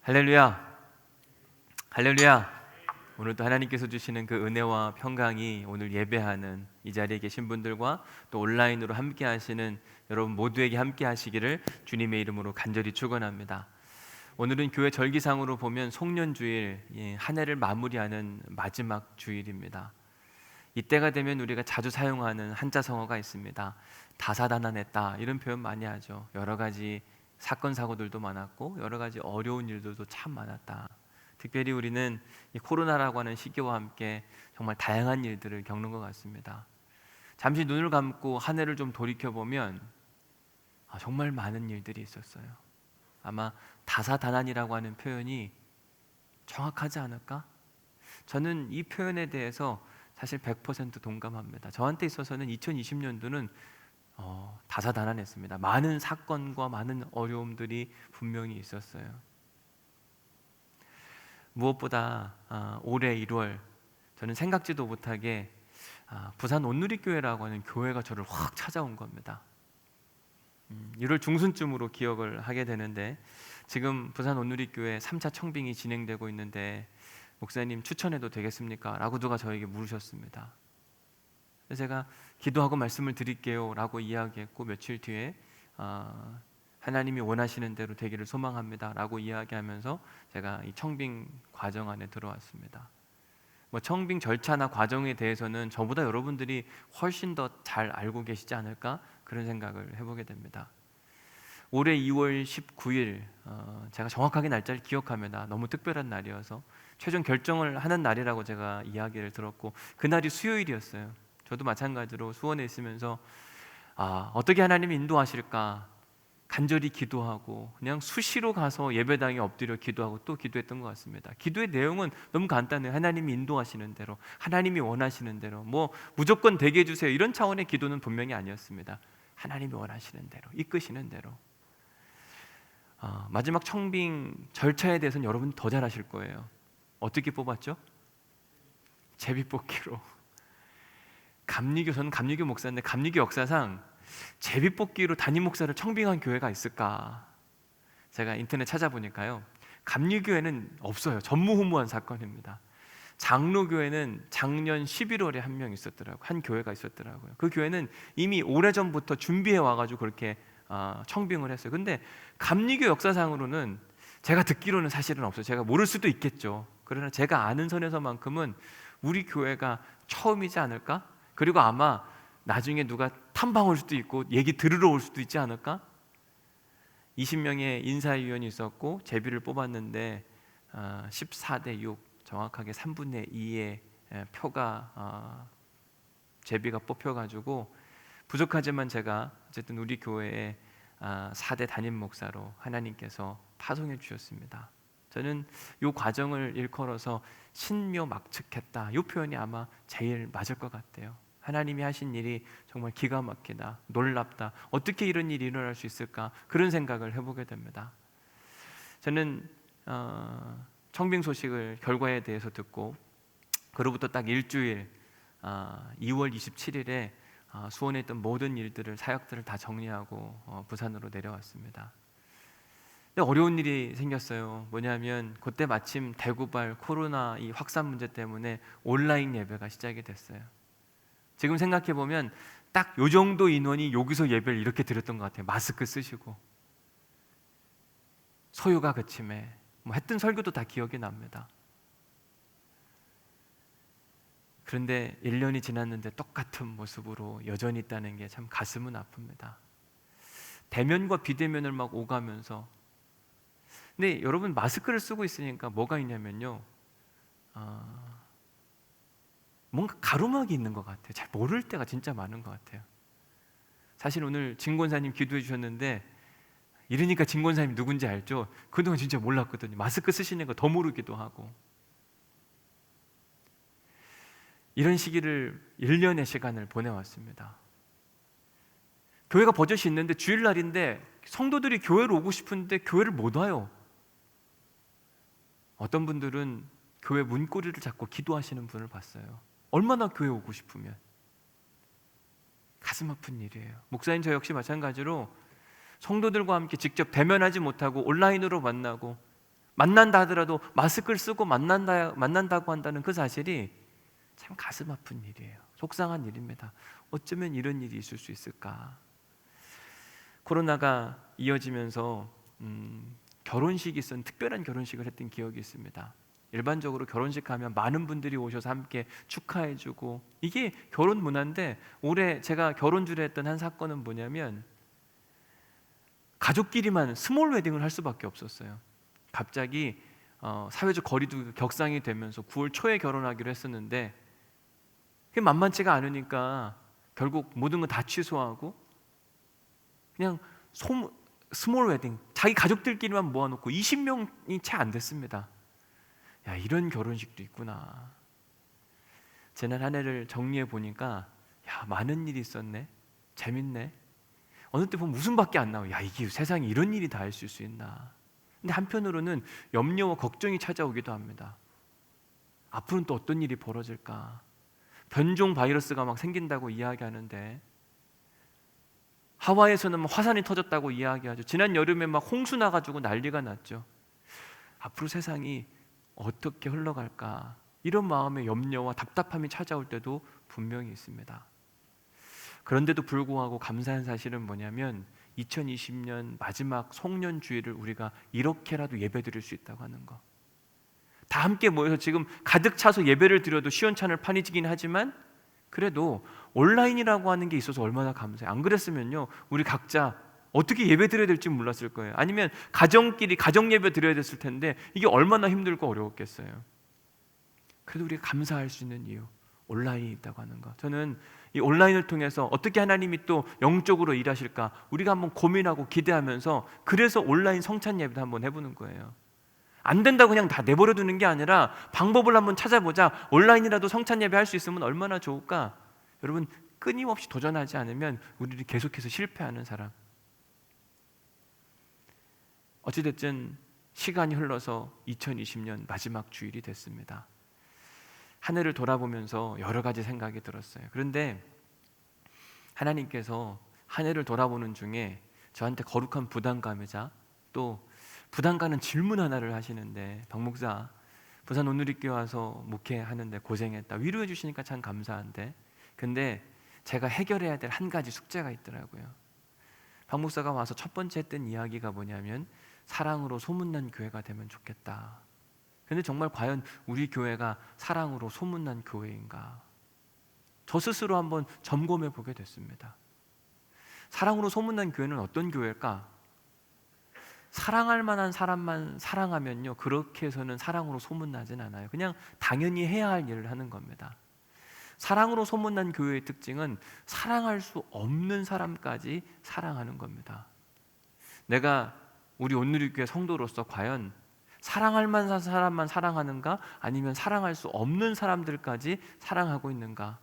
할렐루야, 할렐루야. 오늘도 하나님께서 주시는 그 은혜와 평강이 오늘 예배하는 이 자리에 계신 분들과 또 온라인으로 함께 하시는 여러분 모두에게 함께 하시기를 주님의 이름으로 간절히 축원합니다. 오늘은 교회 절기상으로 보면 송년주일, 한 해를 마무리하는 마지막 주일입니다. 이때가 되면 우리가 자주 사용하는 한자성어가 있습니다. 다사다난했다, 이런 표현 많이 하죠. 여러 가지 사건 사고들도 많았고 여러 가지 어려운 일들도 참 많았다. 특별히 우리는 이 코로나라고 하는 시기와 함께 정말 다양한 일들을 겪는 것 같습니다. 잠시 눈을 감고 한 해를 좀 돌이켜보면 정말 많은 일들이 있었어요. 아마 다사다난이라고 하는 표현이 정확하지 않을까? 저는 이 표현에 대해서 사실 100% 동감합니다. 저한테 있어서는 2020년도는 다사다난했습니다. 많은 사건과 많은 어려움들이 분명히 있었어요. 무엇보다 올해 1월 저는 생각지도 못하게 부산 온누리교회라고 하는 교회가 저를 확 찾아온 겁니다. 1월 중순쯤으로 기억을 하게 되는데, 지금 부산 온누리교회 3차 청빙이 진행되고 있는데 목사님 추천해도 되겠습니까? 라고 누가 저에게 물으셨습니다. 제가 기도하고 말씀을 드릴게요 라고 이야기했고, 며칠 뒤에 하나님이 원하시는 대로 되기를 소망합니다 라고 이야기하면서 제가 이 청빙 과정 안에 들어왔습니다. 청빙 절차나 과정에 대해서는 저보다 여러분들이 훨씬 더 잘 알고 계시지 않을까, 그런 생각을 해보게 됩니다. 올해 2월 19일, 제가 정확하게 날짜를 기억합니다. 너무 특별한 날이어서 최종 결정을 하는 날이라고 제가 이야기를 들었고, 그날이 수요일이었어요. 저도 마찬가지로 수원에 있으면서 어떻게 하나님이 인도하실까 간절히 기도하고, 그냥 수시로 가서 예배당에 엎드려 기도하고 또 기도했던 것 같습니다. 기도의 내용은 너무 간단해요. 하나님이 인도하시는 대로, 하나님이 원하시는 대로, 무조건 되게 해주세요, 이런 차원의 기도는 분명히 아니었습니다. 하나님이 원하시는 대로, 이끄시는 대로. 마지막 청빙 절차에 대해서는 여러분 더 잘 아실 거예요. 어떻게 뽑았죠? 제비뽑기로. 저는 감리교 목사인데 감리교 역사상 제비뽑기로 담임 목사를 청빙한 교회가 있을까? 제가 인터넷 찾아보니까요, 감리교회는 없어요. 전무후무한 사건입니다. 장로교회는 작년 11월에 한 명 있었더라고요. 한 교회가 있었더라고요. 그 교회는 이미 오래전부터 준비해 와가지고 그렇게 청빙을 했어요. 근데 감리교 역사상으로는 제가 듣기로는 사실은 없어요. 제가 모를 수도 있겠죠. 그러나 제가 아는 선에서만큼은 우리 교회가 처음이지 않을까? 그리고 아마 나중에 누가 탐방 올 수도 있고 얘기 들으러 올 수도 있지 않을까? 20명의 인사위원이 있었고 제비를 뽑았는데 14대 6, 정확하게 3분의 2의 표가 제비가 뽑혀가지고, 부족하지만 제가 어쨌든 우리 교회에 4대 담임 목사로 하나님께서 파송해 주셨습니다. 저는 이 과정을 일컬어서 신묘막측했다, 이 표현이 아마 제일 맞을 것 같아요. 하나님이 하신 일이 정말 기가 막히다, 놀랍다, 어떻게 이런 일이 일어날 수 있을까, 그런 생각을 해보게 됩니다. 저는 청빙 소식을, 결과에 대해서 듣고 그로부터 딱 일주일, 2월 27일에 수원에 있던 모든 일들을, 사역들을 다 정리하고 부산으로 내려왔습니다. 근데 어려운 일이 생겼어요. 뭐냐면 그때 마침 대구발 코로나 이 확산 문제 때문에 온라인 예배가 시작이 됐어요. 지금 생각해보면 딱 요 정도 인원이 여기서 예배를 이렇게 드렸던 것 같아요. 마스크 쓰시고 소요가 그침에 했던 설교도 다 기억이 납니다. 그런데 1년이 지났는데 똑같은 모습으로 여전히 있다는 게 참 가슴은 아픕니다. 대면과 비대면을 막 오가면서, 근데 여러분 마스크를 쓰고 있으니까 뭐가 있냐면요, 뭔가 가로막이 있는 것 같아요. 잘 모를 때가 진짜 많은 것 같아요. 사실 오늘 진권사님 기도해 주셨는데, 이러니까 진권사님이 누군지 알죠? 그동안 진짜 몰랐거든요. 마스크 쓰시는 거 더 모르기도 하고. 이런 시기를 1년의 시간을 보내왔습니다. 교회가 버젓이 있는데 주일날인데 성도들이 교회로 오고 싶은데 교회를 못 와요. 어떤 분들은 교회 문고리를 잡고 기도하시는 분을 봤어요. 얼마나 교회 오고 싶으면. 가슴 아픈 일이에요. 목사님 저 역시 마찬가지로 성도들과 함께 직접 대면하지 못하고 온라인으로 만나고 만난다 하더라도 마스크를 쓰고 만난다고 한다는 그 사실이 참 가슴 아픈 일이에요. 속상한 일입니다. 어쩌면 이런 일이 있을 수 있을까? 코로나가 이어지면서 결혼식이 있었는 특별한 결혼식을 했던 기억이 있습니다. 일반적으로 결혼식 하면 많은 분들이 오셔서 함께 축하해주고, 이게 결혼 문화인데, 올해 제가 결혼 주례 했던 한 사건은 뭐냐면 가족끼리만 스몰 웨딩을 할 수밖에 없었어요. 갑자기 사회적 거리두기 격상이 되면서 9월 초에 결혼하기로 했었는데 그게 만만치가 않으니까 결국 모든 건 다 취소하고 그냥 스몰 웨딩, 자기 가족들끼리만 모아놓고 20명이 채 안 됐습니다. 야, 이런 결혼식도 있구나. 지난 한 해를 정리해 보니까 야, 많은 일이 있었네. 재밌네. 어느 때 보면 웃음밖에 안 나와요. 야, 이게 세상에 이런 일이 다 있을 수 있나. 근데 한편으로는 염려와 걱정이 찾아오기도 합니다. 앞으로는 또 어떤 일이 벌어질까? 변종 바이러스가 막 생긴다고 이야기하는데, 하와이에서는 화산이 터졌다고 이야기하죠. 지난 여름에 막 홍수 나가지고 난리가 났죠. 앞으로 세상이 어떻게 흘러갈까? 이런 마음의 염려와 답답함이 찾아올 때도 분명히 있습니다. 그런데도 불구하고 감사한 사실은 뭐냐면 2020년 마지막 송년주일을 우리가 이렇게라도 예배드릴 수 있다고 하는 거. 다 함께 모여서 지금 가득 차서 예배를 드려도 시원찮을 판이긴 하지만 그래도 온라인이라고 하는 게 있어서 얼마나 감사해요. 안 그랬으면요, 우리 각자 어떻게 예배 드려야 될지 몰랐을 거예요. 아니면 가정끼리 가정 예배 드려야 됐을 텐데 이게 얼마나 힘들고 어려웠겠어요. 그래도 우리가 감사할 수 있는 이유, 온라인이 있다고 하는 거. 저는 이 온라인을 통해서 어떻게 하나님이 또 영적으로 일하실까 우리가 한번 고민하고 기대하면서, 그래서 온라인 성찬 예배도 한번 해보는 거예요. 안 된다고 그냥 다 내버려 두는 게 아니라 방법을 한번 찾아보자. 온라인이라도 성찬 예배 할 수 있으면 얼마나 좋을까? 여러분, 끊임없이 도전하지 않으면 우리들이 계속해서 실패하는 사람. 어찌됐든 시간이 흘러서 2020년 마지막 주일이 됐습니다. 한 해를 돌아보면서 여러 가지 생각이 들었어요. 그런데 하나님께서 한 해를 돌아보는 중에 저한테 거룩한 부담감이자 또 부담 가는 질문 하나를 하시는데, 박 목사, 부산 온누리교회 와서 목회하는데 고생했다. 위로해 주시니까 참 감사한데, 근데 제가 해결해야 될 한 가지 숙제가 있더라고요. 박 목사가 와서 첫 번째 했던 이야기가 뭐냐면 사랑으로 소문난 교회가 되면 좋겠다. 근데 정말 과연 우리 교회가 사랑으로 소문난 교회인가? 저 스스로 한번 점검해 보게 됐습니다. 사랑으로 소문난 교회는 어떤 교회일까? 사랑할 만한 사람만 사랑하면요, 그렇게 해서는 사랑으로 소문나진 않아요. 그냥 당연히 해야 할 일을 하는 겁니다. 사랑으로 소문난 교회의 특징은 사랑할 수 없는 사람까지 사랑하는 겁니다. 내가 우리 온누리교회 성도로서 과연 사랑할 만한 사람만 사랑하는가? 아니면 사랑할 수 없는 사람들까지 사랑하고 있는가?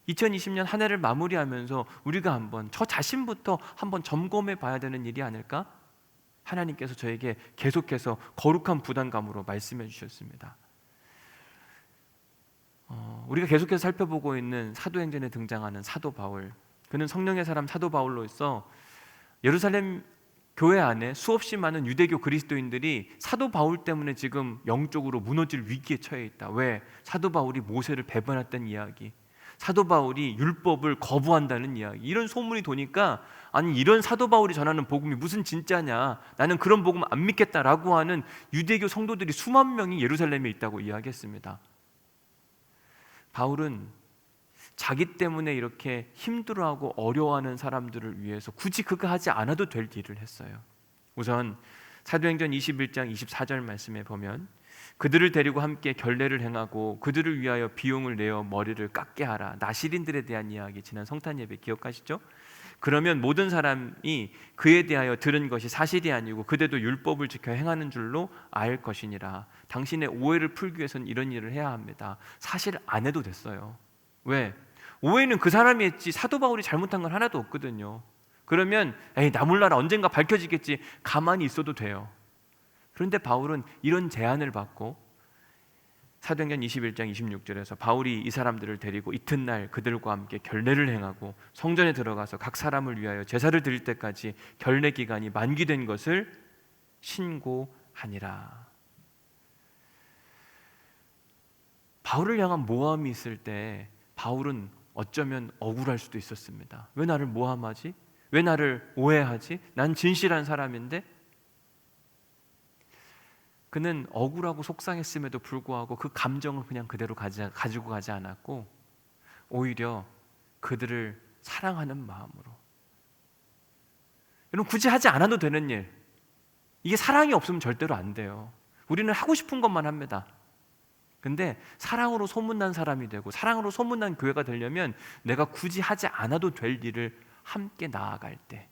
2020년 한 해를 마무리하면서 우리가 한번 저 자신부터 한번 점검해 봐야 되는 일이 아닐까? 하나님께서 저에게 계속해서 거룩한 부담감으로 말씀해 주셨습니다. 우리가 계속해서 살펴보고 있는 사도행전에 등장하는 사도 바울, 그는 성령의 사람 사도 바울로서 예루살렘 교회 안에 수없이 많은 유대교 그리스도인들이 사도 바울 때문에 지금 영적으로 무너질 위기에 처해 있다. 왜? 사도 바울이 모세를 배반했던 이야기, 사도 바울이 율법을 거부한다는 이야기, 이런 소문이 도니까 아니 이런 사도 바울이 전하는 복음이 무슨 진짜냐, 나는 그런 복음 안 믿겠다라고 하는 유대교 성도들이 수만 명이 예루살렘에 있다고 이야기했습니다. 바울은 자기 때문에 이렇게 힘들어하고 어려워하는 사람들을 위해서 굳이 그가 하지 않아도 될 일을 했어요. 우선 사도행전 21장 24절 말씀에 보면 그들을 데리고 함께 결례를 행하고 그들을 위하여 비용을 내어 머리를 깎게 하라. 나시린들에 대한 이야기, 지난 성탄 예배 기억하시죠? 그러면 모든 사람이 그에 대하여 들은 것이 사실이 아니고 그대도 율법을 지켜 행하는 줄로 알 것이니라. 당신의 오해를 풀기 위해서는 이런 일을 해야 합니다. 사실 안 해도 됐어요. 왜? 오해는 그 사람이 했지 사도 바울이 잘못한 건 하나도 없거든요. 그러면 에이 나 몰라라, 언젠가 밝혀지겠지, 가만히 있어도 돼요. 그런데 바울은 이런 제안을 받고 사도행전 21장 26절에서 바울이 이 사람들을 데리고 이튿날 그들과 함께 결례를 행하고 성전에 들어가서 각 사람을 위하여 제사를 드릴 때까지 결례 기간이 만기된 것을 신고하니라. 하니라. 바울을 향한 모함이 있을 때 바울은 어쩌면 억울할 수도 있었습니다. 왜 나를 모함하지? 왜 나를 오해하지? 난 진실한 사람인데? 그는 억울하고 속상했음에도 불구하고 그 감정을 그냥 그대로 가지고 가지 않았고 오히려 그들을 사랑하는 마음으로, 여러분, 굳이 하지 않아도 되는 일, 이게 사랑이 없으면 절대로 안 돼요. 우리는 하고 싶은 것만 합니다. 근데 사랑으로 소문난 사람이 되고 사랑으로 소문난 교회가 되려면 내가 굳이 하지 않아도 될 일을 함께 나아갈 때,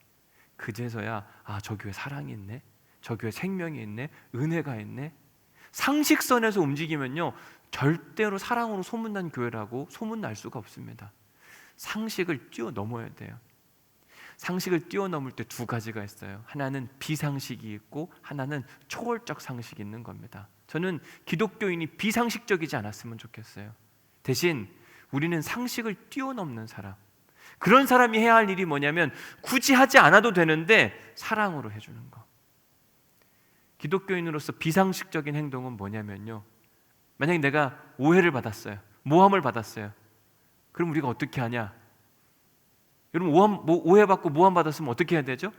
그제서야 저 교회 사랑이 있네, 저 교회 생명이 있네, 은혜가 있네. 상식선에서 움직이면요 절대로 사랑으로 소문난 교회라고 소문날 수가 없습니다. 상식을 뛰어넘어야 돼요. 상식을 뛰어넘을 때 두 가지가 있어요. 하나는 비상식이 있고 하나는 초월적 상식이 있는 겁니다. 저는 기독교인이 비상식적이지 않았으면 좋겠어요. 대신 우리는 상식을 뛰어넘는 사람, 그런 사람이 해야 할 일이 뭐냐면 굳이 하지 않아도 되는데 사랑으로 해주는 거. 기독교인으로서 비상식적인 행동은 뭐냐면요, 만약에 내가 오해를 받았어요, 모함을 받았어요. 그럼 우리가 어떻게 하냐? 여러분, 오해받고 모함 받았으면 어떻게 해야 되죠?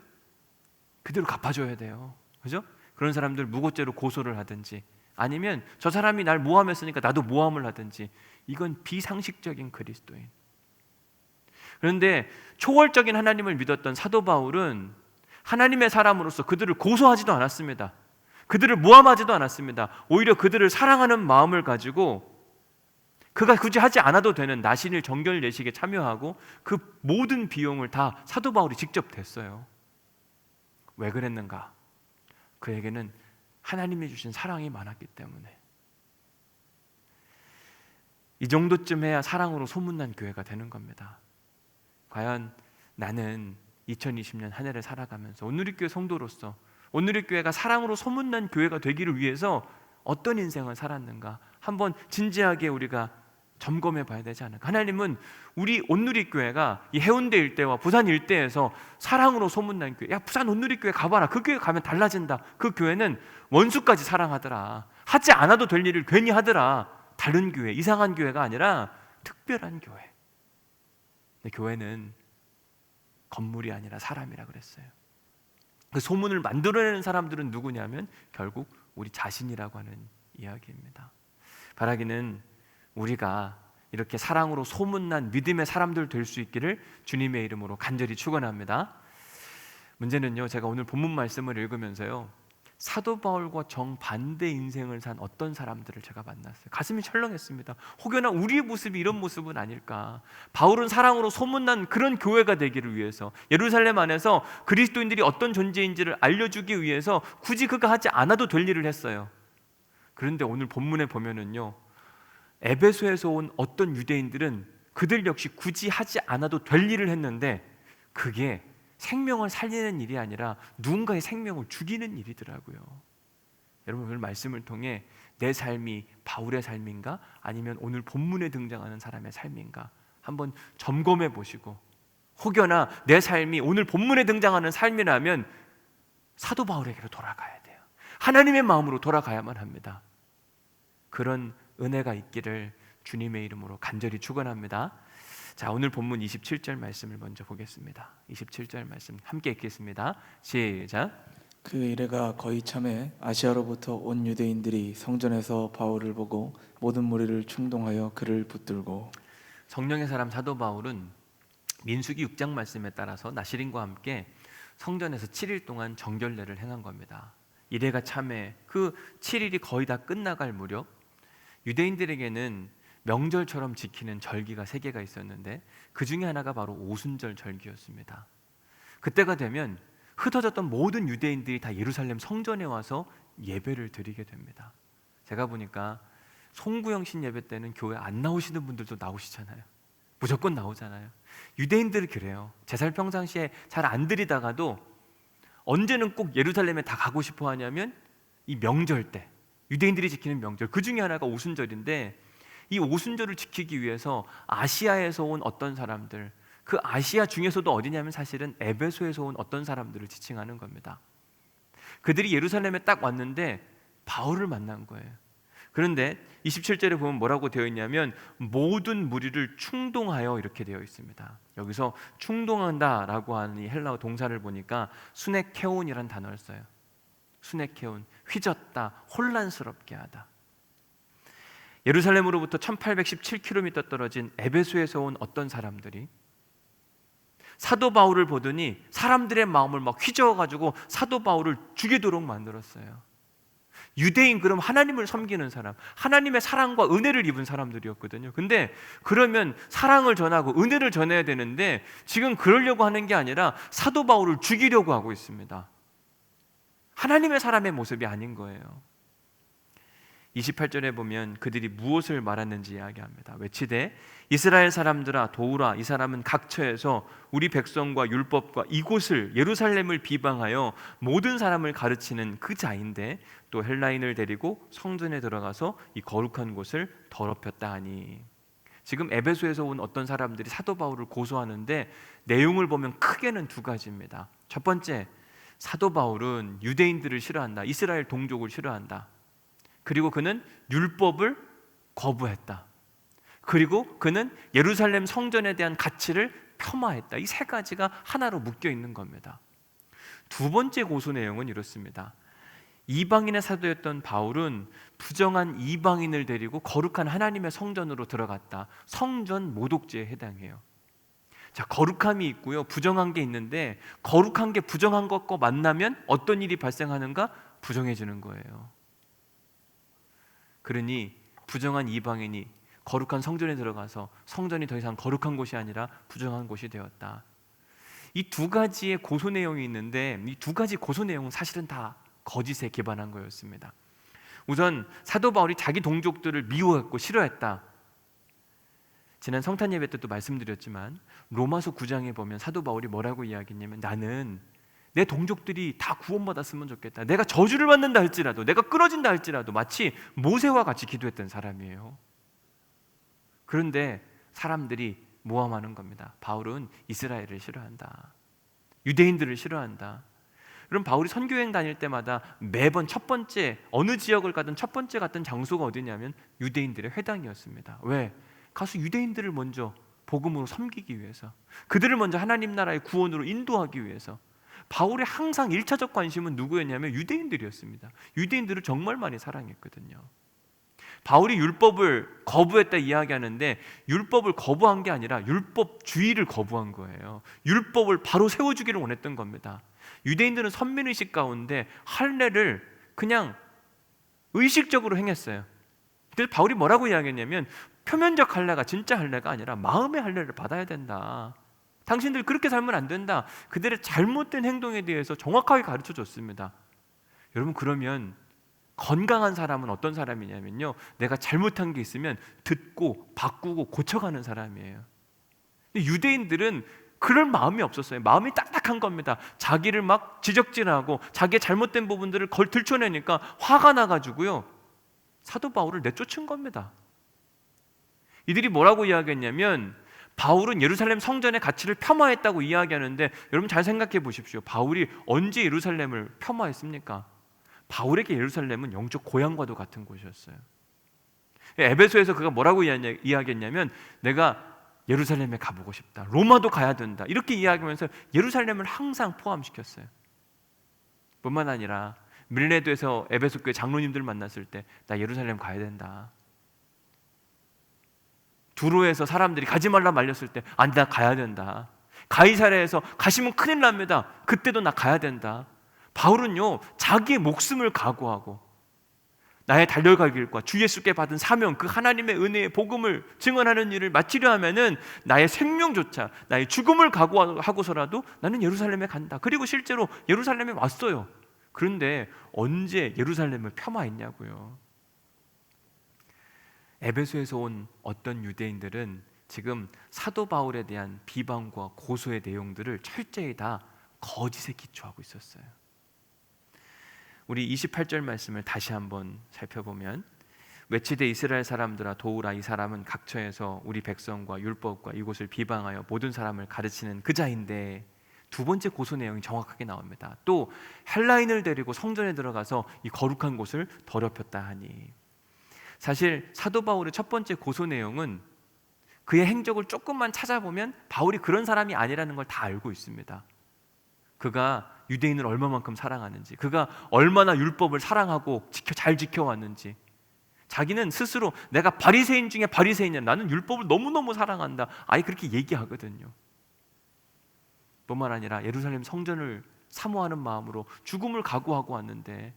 그대로 갚아줘야 돼요. 그죠? 그런 사람들 무고죄로 고소를 하든지, 아니면 저 사람이 날 모함했으니까 나도 모함을 하든지. 이건 비상식적인 그리스도인. 그런데 초월적인 하나님을 믿었던 사도 바울은 하나님의 사람으로서 그들을 고소하지도 않았습니다. 그들을 모함하지도 않았습니다. 오히려 그들을 사랑하는 마음을 가지고 그가 굳이 하지 않아도 되는 나신일 정결 예식에 참여하고 그 모든 비용을 다 사도 바울이 직접 댔어요. 왜 그랬는가? 그에게는 하나님이 주신 사랑이 많았기 때문에. 이 정도쯤 해야 사랑으로 소문난 교회가 되는 겁니다. 과연 나는 2020년 한 해를 살아가면서 온누리교회 성도로서 온누리교회가 사랑으로 소문난 교회가 되기를 위해서 어떤 인생을 살았는가 한번 진지하게 우리가 점검해 봐야 되지 않을까. 하나님은 우리 온누리교회가 이 해운대 일대와 부산 일대에서 사랑으로 소문난 교회, 야 부산 온누리교회 가봐라, 그 교회 가면 달라진다, 그 교회는 원수까지 사랑하더라, 하지 않아도 될 일을 괜히 하더라, 다른 교회, 이상한 교회가 아니라 특별한 교회. 근데 교회는 건물이 아니라 사람이라 그랬어요. 그 소문을 만들어내는 사람들은 누구냐면 결국 우리 자신이라고 하는 이야기입니다. 바라기는 우리가 이렇게 사랑으로 소문난 믿음의 사람들 될 수 있기를 주님의 이름으로 간절히 축원합니다. 문제는요, 제가 오늘 본문 말씀을 읽으면서요, 사도 바울과 정반대 인생을 산 어떤 사람들을 제가 만났어요. 가슴이 철렁했습니다. 혹여나 우리의 모습이 이런 모습은 아닐까. 바울은 사랑으로 소문난 그런 교회가 되기를 위해서, 예루살렘 안에서 그리스도인들이 어떤 존재인지를 알려주기 위해서 굳이 그가 하지 않아도 될 일을 했어요. 그런데 오늘 본문에 보면은요, 에베소에서 온 어떤 유대인들은 그들 역시 굳이 하지 않아도 될 일을 했는데 그게 생명을 살리는 일이 아니라 누군가의 생명을 죽이는 일이더라고요. 여러분, 오늘 말씀을 통해 내 삶이 바울의 삶인가 아니면 오늘 본문에 등장하는 사람의 삶인가 한번 점검해 보시고, 혹여나 내 삶이 오늘 본문에 등장하는 삶이라면 사도 바울에게로 돌아가야 돼요. 하나님의 마음으로 돌아가야만 합니다. 그런 은혜가 있기를 주님의 이름으로 간절히 축원합니다. 자, 오늘 본문 27절 말씀을 먼저 보겠습니다. 27절 말씀 함께 읽겠습니다. 시작. 그 이래가 거의 참에 아시아로부터 온 유대인들이 성전에서 바울을 보고 모든 무리를 충동하여 그를 붙들고. 성령의 사람 사도 바울은 민수기 6장 말씀에 따라서 나시린과 함께 성전에서 7일 동안 정결례를 행한 겁니다. 이래가 참에 그 7일이 거의 다 끝나갈 무렵 유대인들에게는 명절처럼 지키는 절기가 3개가 있었는데 그 중에 하나가 바로 오순절 절기였습니다. 그때가 되면 흩어졌던 모든 유대인들이 다 예루살렘 성전에 와서 예배를 드리게 됩니다. 제가 보니까 송구영신 예배 때는 교회 안 나오시는 분들도 나오시잖아요. 무조건 나오잖아요. 유대인들은 그래요. 제살 평상시에 잘 안 드리다가도 언제는 꼭 예루살렘에 다 가고 싶어 하냐면 이 명절 때, 유대인들이 지키는 명절, 그 중에 하나가 오순절인데 이 오순절을 지키기 위해서 아시아에서 온 어떤 사람들, 그 아시아 중에서도 어디냐면 사실은 에베소에서 온 어떤 사람들을 지칭하는 겁니다. 그들이 예루살렘에 딱 왔는데 바울을 만난 거예요. 그런데 27절에 보면 뭐라고 되어 있냐면 모든 무리를 충동하여 이렇게 되어 있습니다. 여기서 충동한다라고 하는 이 헬라어 동사를 보니까 수네케온이라는 단어를 써요. 수네케온, 휘젓다, 혼란스럽게 하다. 예루살렘으로부터 1817km 떨어진 에베소에서 온 어떤 사람들이 사도 바울을 보더니 사람들의 마음을 막 휘저어가지고 사도 바울을 죽이도록 만들었어요. 유대인, 그럼 하나님을 섬기는 사람, 하나님의 사랑과 은혜를 입은 사람들이었거든요. 근데 그러면 사랑을 전하고 은혜를 전해야 되는데 지금 그러려고 하는 게 아니라 사도 바울을 죽이려고 하고 있습니다. 하나님의 사람의 모습이 아닌 거예요. 28절에 보면 그들이 무엇을 말하는지 이야기합니다. 외치되 이스라엘 사람들아 도우라, 이 사람은 각처에서 우리 백성과 율법과 이곳을 예루살렘을 비방하여 모든 사람을 가르치는 그 자인데 또 헬라인을 데리고 성전에 들어가서 이 거룩한 곳을 더럽혔다 하니. 지금 에베소에서 온 어떤 사람들이 사도 바울을 고소하는데 내용을 보면 크게는 두 가지입니다. 첫 번째, 사도 바울은 유대인들을 싫어한다, 이스라엘 동족을 싫어한다. 그리고 그는 율법을 거부했다. 그리고 그는 예루살렘 성전에 대한 가치를 폄하했다. 이 세 가지가 하나로 묶여 있는 겁니다. 두 번째 고소 내용은 이렇습니다. 이방인의 사도였던 바울은 부정한 이방인을 데리고 거룩한 하나님의 성전으로 들어갔다. 성전 모독죄에 해당해요. 자, 거룩함이 있고요, 부정한 게 있는데 거룩한 게 부정한 것과 만나면 어떤 일이 발생하는가? 부정해지는 거예요. 그러니 부정한 이방인이 거룩한 성전에 들어가서 성전이 더 이상 거룩한 곳이 아니라 부정한 곳이 되었다. 이 두 가지의 고소 내용이 있는데 이 두 가지 고소 내용은 사실은 다 거짓에 기반한 거였습니다. 우선 사도 바울이 자기 동족들을 미워했고 싫어했다. 지난 성탄 예배 때도 말씀드렸지만 로마서 9장에 보면 사도 바울이 뭐라고 이야기했냐면 나는 내 동족들이 다 구원받았으면 좋겠다. 내가 저주를 받는다 할지라도, 내가 끊어진다 할지라도 마치 모세와 같이 기도했던 사람이에요. 그런데 사람들이 모함하는 겁니다. 바울은 이스라엘을 싫어한다, 유대인들을 싫어한다. 그럼 바울이 선교여행 다닐 때마다 매번 첫 번째, 어느 지역을 가든 첫 번째 갔던 장소가 어디냐면 유대인들의 회당이었습니다. 왜? 가서 유대인들을 먼저 복음으로 섬기기 위해서, 그들을 먼저 하나님 나라의 구원으로 인도하기 위해서. 바울의 항상 1차적 관심은 누구였냐면 유대인들이었습니다. 유대인들을 정말 많이 사랑했거든요. 바울이 율법을 거부했다 이야기하는데 율법을 거부한 게 아니라 율법주의를 거부한 거예요. 율법을 바로 세워주기를 원했던 겁니다. 유대인들은 선민의식 가운데 할례를 그냥 의식적으로 행했어요. 그래서 바울이 뭐라고 이야기했냐면 표면적 할례가 진짜 할례가 아니라 마음의 할례를 받아야 된다. 당신들 그렇게 살면 안 된다. 그들의 잘못된 행동에 대해서 정확하게 가르쳐 줬습니다. 여러분, 그러면 건강한 사람은 어떤 사람이냐면요, 내가 잘못한 게 있으면 듣고 바꾸고 고쳐가는 사람이에요. 근데 유대인들은 그럴 마음이 없었어요. 마음이 딱딱한 겁니다. 자기를 막 지적질하고 자기의 잘못된 부분들을 들춰내니까 화가 나가지고요, 사도 바울을 내쫓은 겁니다. 이들이 뭐라고 이야기했냐면 바울은 예루살렘 성전의 가치를 폄하했다고 이야기하는데 여러분 잘 생각해 보십시오. 바울이 언제 예루살렘을 폄하했습니까? 바울에게 예루살렘은 영적 고향과도 같은 곳이었어요. 에베소에서 그가 뭐라고 이야기했냐면 내가 예루살렘에 가보고 싶다, 로마도 가야 된다, 이렇게 이야기하면서 예루살렘을 항상 포함시켰어요. 뿐만 아니라 밀레도에서 에베소 교회 장로님들 만났을 때 나 예루살렘 가야 된다. 두로에서 사람들이 가지 말라 말렸을 때 나 가야 된다. 가이사랴에서 가시면 큰일 납니다. 그때도 나 가야 된다. 바울은요, 자기의 목숨을 각오하고 나의 달려갈 길과 주 예수께 받은 사명, 그 하나님의 은혜의 복음을 증언하는 일을 마치려 하면은 나의 생명조차, 나의 죽음을 각오하고서라도 나는 예루살렘에 간다. 그리고 실제로 예루살렘에 왔어요. 그런데 언제 예루살렘을 폄하했냐고요. 에베소에서 온 어떤 유대인들은 지금 사도 바울에 대한 비방과 고소의 내용들을 철저히 다 거짓에 기초하고 있었어요. 우리 28절 말씀을 다시 한번 살펴보면 외치되 이스라엘 사람들아 도우라, 이 사람은 각처에서 우리 백성과 율법과 이곳을 비방하여 모든 사람을 가르치는 그 자인데, 두 번째 고소 내용이 정확하게 나옵니다. 또 헬라인을 데리고 성전에 들어가서 이 거룩한 곳을 더럽혔다 하니, 사실 사도 바울의 첫 번째 고소 내용은 그의 행적을 조금만 찾아보면 바울이 그런 사람이 아니라는 걸 다 알고 있습니다. 그가 유대인을 얼마만큼 사랑하는지, 그가 얼마나 율법을 사랑하고 잘 지켜왔는지, 자기는 스스로 내가 바리새인 중에 바리새인이야, 나는 율법을 너무너무 사랑한다, 아예 그렇게 얘기하거든요. 뿐만 아니라 예루살렘 성전을 사모하는 마음으로 죽음을 각오하고 왔는데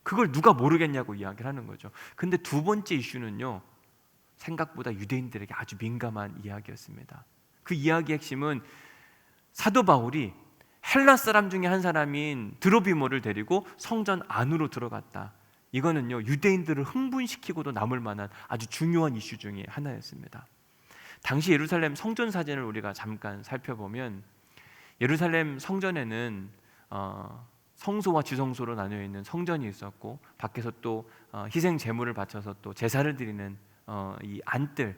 그걸 누가 모르겠냐고 이야기를 하는 거죠. 근데 두 번째 이슈는요, 생각보다 유대인들에게 아주 민감한 이야기였습니다. 그 이야기의 핵심은 사도 바울이 헬라 사람 중에 한 사람인 드로비모를 데리고 성전 안으로 들어갔다. 이거는요, 유대인들을 흥분시키고도 남을 만한 아주 중요한 이슈 중에 하나였습니다. 당시 예루살렘 성전 사진을 우리가 잠깐 살펴보면 예루살렘 성전에는 성소와 지성소로 나뉘어 있는 성전이 있었고, 밖에서 또 희생 제물을 바쳐서 또 제사를 드리는 이 안뜰,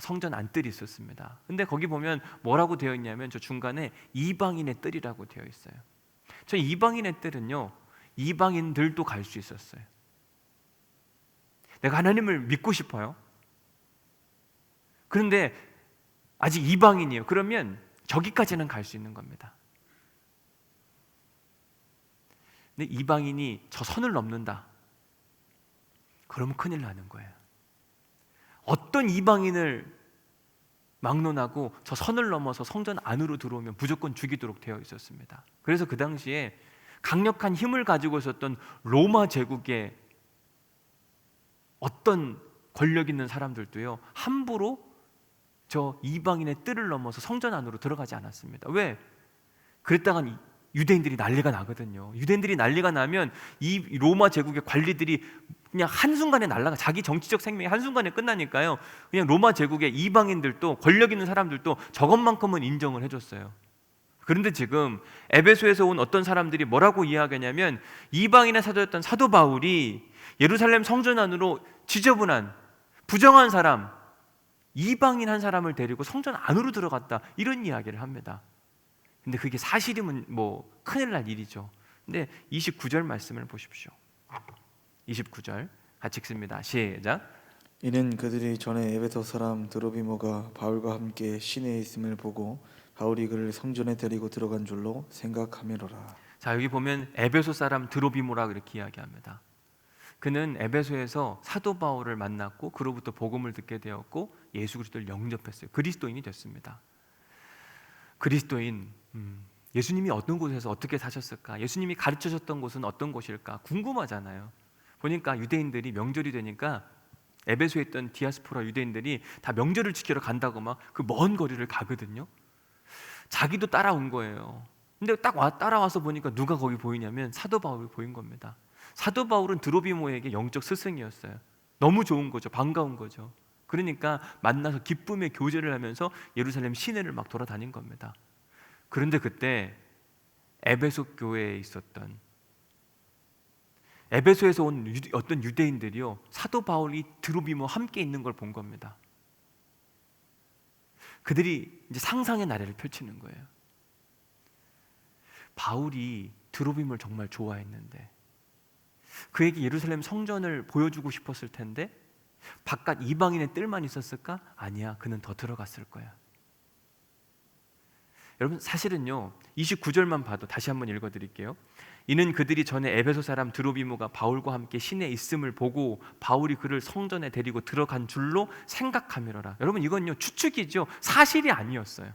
성전 안뜰이 있었습니다. 근데 거기 보면 뭐라고 되어 있냐면 저 중간에 이방인의 뜰이라고 되어 있어요. 저 이방인의 뜰은요, 이방인들도 갈 수 있었어요. 내가 하나님을 믿고 싶어요. 그런데 아직 이방인이에요. 그러면 저기까지는 갈 수 있는 겁니다. 근데 이방인이 저 선을 넘는다, 그러면 큰일 나는 거예요. 어떤 이방인을 막론하고 저 선을 넘어서 성전 안으로 들어오면 무조건 죽이도록 되어 있었습니다. 그래서 그 당시에 강력한 힘을 가지고 있었던 로마 제국의 어떤 권력 있는 사람들도요, 함부로 저 이방인의 뜰을 넘어서 성전 안으로 들어가지 않았습니다. 왜? 그랬다간 유대인들이 난리가 나거든요. 유대인들이 난리가 나면 이 로마 제국의 관리들이 그냥 한순간에 날아가, 자기 정치적 생명이 한순간에 끝나니까요, 그냥 로마 제국의 이방인들도, 권력 있는 사람들도 저것만큼은 인정을 해줬어요. 그런데 지금 에베소에서 온 어떤 사람들이 뭐라고 이야기하냐면, 이방인의 사도였던 사도 바울이 예루살렘 성전 안으로 지저분한 부정한 사람, 이방인 한 사람을 데리고 성전 안으로 들어갔다, 이런 이야기를 합니다. 근데 그게 사실이면 뭐 큰일 날 일이죠. 근데 29절 말씀을 보십시오. 29절 같이 읽습니다. 시작. 이는 그들이 전에 에베소 사람 드로비모가 바울과 함께 시내에 있음을 보고 바울이 그를 성전에 데리고 들어간 줄로 생각하미로라. 자, 여기 보면 에베소 사람 드로비모라 그렇게 이야기합니다. 그는 에베소에서 사도 바울을 만났고 그로부터 복음을 듣게 되었고 예수 그리스도를 영접했어요. 그리스도인이 됐습니다. 그리스도인, 예수님이 어떤 곳에서 어떻게 사셨을까? 예수님이 가르쳐줬던 곳은 어떤 곳일까? 궁금하잖아요. 보니까 유대인들이 명절이 되니까 에베소에 있던 디아스포라 유대인들이 다 명절을 지키러 간다고 막 그 먼 거리를 가거든요. 자기도 따라온 거예요. 근데 딱 따라와서 보니까 누가 거기 보이냐면 사도 바울이 보인 겁니다. 사도 바울은 드로비모에게 영적 스승이었어요. 너무 좋은 거죠. 반가운 거죠. 그러니까 만나서 기쁨의 교제를 하면서 예루살렘 시내를 막 돌아다닌 겁니다. 그런데 그때 에베소 교회에 있었던, 에베소에서 온 어떤 유대인들이요, 사도 바울이 드로비모와 함께 있는 걸 본 겁니다. 그들이 이제 상상의 나래를 펼치는 거예요. 바울이 드로비모를 정말 좋아했는데 그에게 예루살렘 성전을 보여주고 싶었을 텐데 바깥 이방인의 뜰만 있었을까? 아니야, 그는 더 들어갔을 거야. 여러분, 사실은요, 29절만 봐도 다시 한번 읽어드릴게요. 이는 그들이 전에 에베소 사람 드로비모가 바울과 함께 시내에 있음을 보고 바울이 그를 성전에 데리고 들어간 줄로 생각하미로라. 여러분, 이건요 추측이죠. 사실이 아니었어요.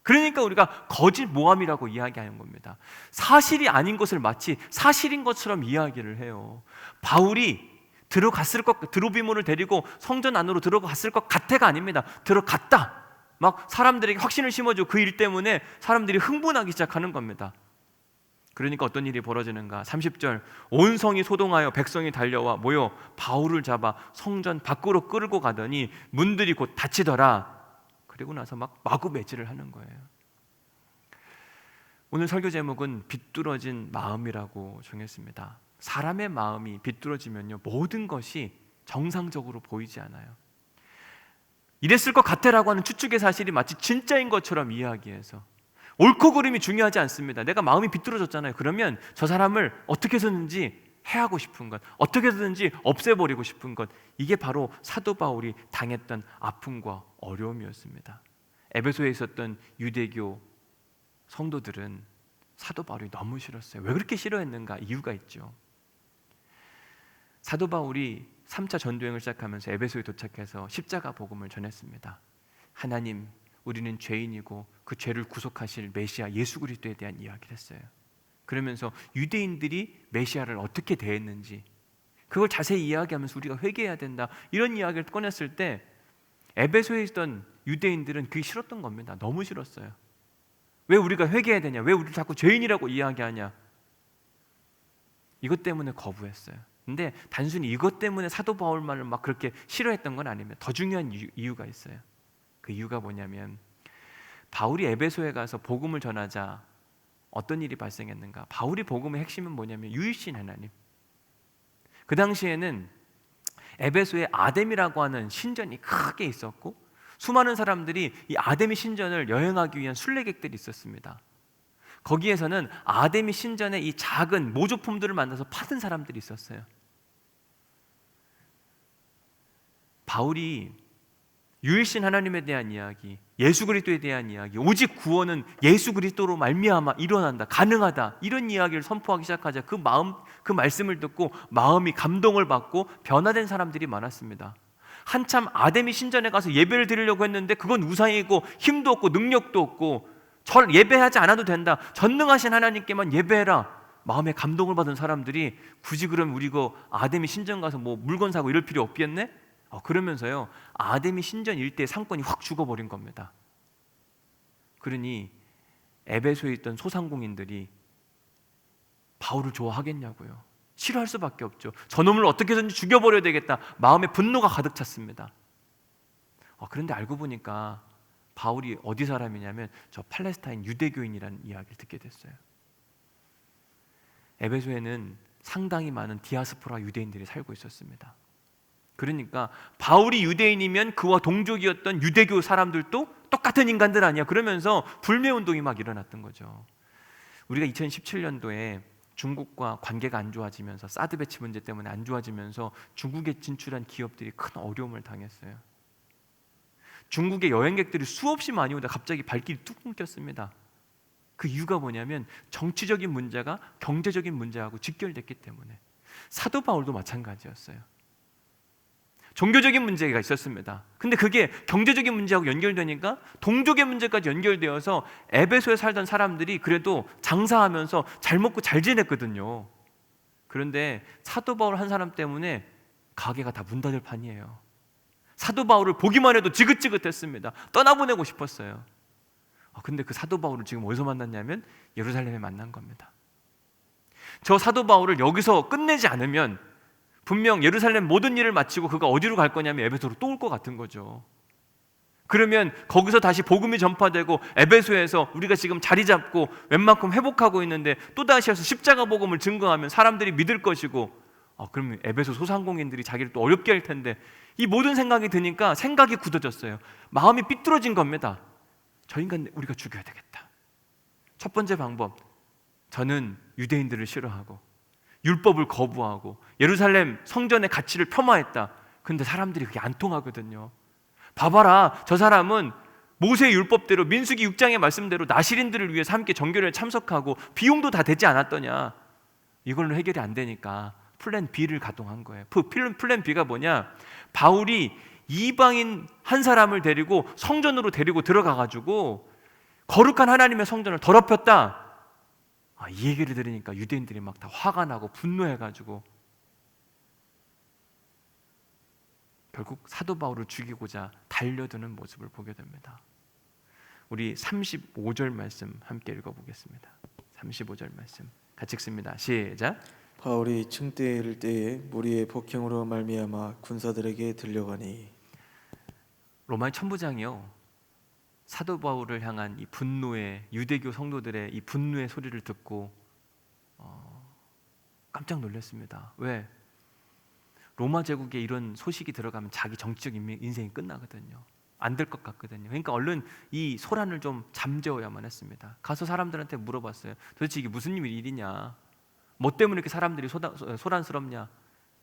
그러니까 우리가 거짓 모함이라고 이야기하는 겁니다. 사실이 아닌 것을 마치 사실인 것처럼 이야기를 해요. 바울이 들어갔을 것, 드로비모를 데리고 성전 안으로 들어갔을 것 같아가 아닙니다. 들어갔다. 막 사람들에게 확신을 심어주고 그 일 때문에 사람들이 흥분하기 시작하는 겁니다. 그러니까 어떤 일이 벌어지는가? 30절, 온 성이 소동하여 백성이 달려와 모여 바울을 잡아 성전 밖으로 끌고 가더니 문들이 곧 닫히더라. 그리고 나서 막 마구 매질을 하는 거예요. 오늘 설교 제목은 비뚤어진 마음이라고 정했습니다. 사람의 마음이 비뚤어지면요, 모든 것이 정상적으로 보이지 않아요. 이랬을 것 같아라고 하는 추측의 사실이 마치 진짜인 것처럼 이야기해서 옳고 그름이 중요하지 않습니다. 내가 마음이 비뚤어졌잖아요. 그러면 저 사람을 어떻게 해서든지 해하고 싶은 것, 어떻게 해서든지 없애버리고 싶은 것, 이게 바로 사도 바울이 당했던 아픔과 어려움이었습니다. 에베소에 있었던 유대교 성도들은 사도 바울이 너무 싫었어요. 왜 그렇게 싫어했는가? 이유가 있죠. 사도 바울이 3차 전도행을 시작하면서 에베소에 도착해서 십자가 복음을 전했습니다. 하나님, 우리는 죄인이고 그 죄를 구속하실 메시아 예수 그리스도에 대한 이야기를 했어요. 그러면서 유대인들이 메시아를 어떻게 대했는지 그걸 자세히 이야기하면서 우리가 회개해야 된다, 이런 이야기를 꺼냈을 때 에베소에 있던 유대인들은 그게 싫었던 겁니다. 너무 싫었어요. 왜 우리가 회개해야 되냐? 왜 우리를 자꾸 죄인이라고 이야기하냐? 이것 때문에 거부했어요. 근데 단순히 이것 때문에 사도 바울만을 막 그렇게 싫어했던 건 아닙니다. 더 중요한 이유가 있어요. 그 이유가 뭐냐면 바울이 에베소에 가서 복음을 전하자 어떤 일이 발생했는가? 바울이 복음의 핵심은 뭐냐면 유일신 하나님. 그 당시에는 에베소에 아뎀이라고 하는 신전이 크게 있었고 수많은 사람들이 이 아데미 신전을 여행하기 위한 순례객들이 있었습니다. 거기에서는 아데미 신전의 이 작은 모조품들을 만나서 파는 사람들이 있었어요. 바울이 유일신 하나님에 대한 이야기, 예수 그리스도에 대한 이야기, 오직 구원은 예수 그리스도로 말미암아 일어난다, 가능하다, 이런 이야기를 선포하기 시작하자 그 말씀을 듣고 마음이 감동을 받고 변화된 사람들이 많았습니다. 한참 아데미 신전에 가서 예배를 드리려고 했는데 그건 우상이고 힘도 없고 능력도 없고 절 예배하지 않아도 된다, 전능하신 하나님께만 예배해라, 마음에 감동을 받은 사람들이 굳이 그럼 우리 그 아데미 신전 가서 뭐 물건 사고 이럴 필요 없겠네? 그러면서요 아데미 신전 일대의 상권이 확 죽어버린 겁니다. 그러니 에베소에 있던 소상공인들이 바울을 좋아하겠냐고요. 싫어할 수밖에 없죠. 저놈을 어떻게든지 죽여버려야 되겠다, 마음에 분노가 가득 찼습니다. 그런데 알고 보니까 바울이 어디 사람이냐면 저 팔레스타인 유대교인이라는 이야기를 듣게 됐어요. 에베소에는 상당히 많은 디아스포라 유대인들이 살고 있었습니다. 그러니까 바울이 유대인이면 그와 동족이었던 유대교 사람들도 똑같은 인간들 아니야, 그러면서 불매운동이 막 일어났던 거죠. 우리가 2017년도에 중국과 관계가 안 좋아지면서 사드 배치 문제 때문에 안 좋아지면서 중국에 진출한 기업들이 큰 어려움을 당했어요. 중국의 여행객들이 수없이 많이 오다 갑자기 발길이 뚝 끊겼습니다. 그 이유가 뭐냐면 정치적인 문제가 경제적인 문제하고 직결됐기 때문에. 사도 바울도 마찬가지였어요. 종교적인 문제가 있었습니다. 근데 그게 경제적인 문제하고 연결되니까 동족의 문제까지 연결되어서 에베소에 살던 사람들이 그래도 장사하면서 잘 먹고 잘 지냈거든요. 그런데 사도 바울 한 사람 때문에 가게가 다 문 닫을 판이에요. 사도 바울을 보기만 해도 지긋지긋했습니다. 떠나보내고 싶었어요. 근데 그 사도 바울을 지금 어디서 만났냐면 예루살렘에 만난 겁니다. 저 사도 바울을 여기서 끝내지 않으면 분명 예루살렘 모든 일을 마치고 그가 어디로 갈 거냐면 에베소로 또 올 것 같은 거죠. 그러면 거기서 다시 복음이 전파되고 에베소에서 우리가 지금 자리 잡고 웬만큼 회복하고 있는데 또다시 해서 십자가 복음을 증거하면 사람들이 믿을 것이고, 그러면 에베소 소상공인들이 자기를 또 어렵게 할 텐데, 이 모든 생각이 드니까 생각이 굳어졌어요. 마음이 삐뚤어진 겁니다. 저 인간 우리가 죽여야 되겠다. 첫 번째 방법, 저는 유대인들을 싫어하고 율법을 거부하고 예루살렘 성전의 가치를 폄하했다. 근데 사람들이 그게 안 통하거든요. 봐봐라, 저 사람은 모세의 율법대로 민수기 6장의 말씀대로 나실인들을 위해서 함께 정결회에 참석하고 비용도 다 되지 않았더냐. 이걸로 해결이 안 되니까 플랜 B를 가동한 거예요. 플랜 B가 뭐냐, 바울이 이방인 한 사람을 데리고 성전으로 데리고 들어가가지고 거룩한 하나님의 성전을 더럽혔다. 이 얘기를 들으니까 유대인들이 막 다 화가 나고 분노해가지고 결국 사도 바울을 죽이고자 달려드는 모습을 보게 됩니다. 우리 35절 말씀 함께 읽어보겠습니다. 35절 말씀 같이 읽습니다. 시작. 바울이 층대에 이를 때에 무리의 폭행으로 말미암아 군사들에게 들려가니. 로마의 천부장이요, 사도 바울을 향한 이 분노의, 유대교 성도들의 이 분노의 소리를 듣고 깜짝 놀랐습니다. 왜? 로마 제국에 이런 소식이 들어가면 자기 정치적 인생이 끝나거든요. 안 될 것 같거든요. 그러니까 얼른 이 소란을 좀 잠재워야만 했습니다. 가서 사람들한테 물어봤어요. 도대체 이게 무슨 일이냐? 뭐 때문에 이렇게 사람들이 소란스럽냐?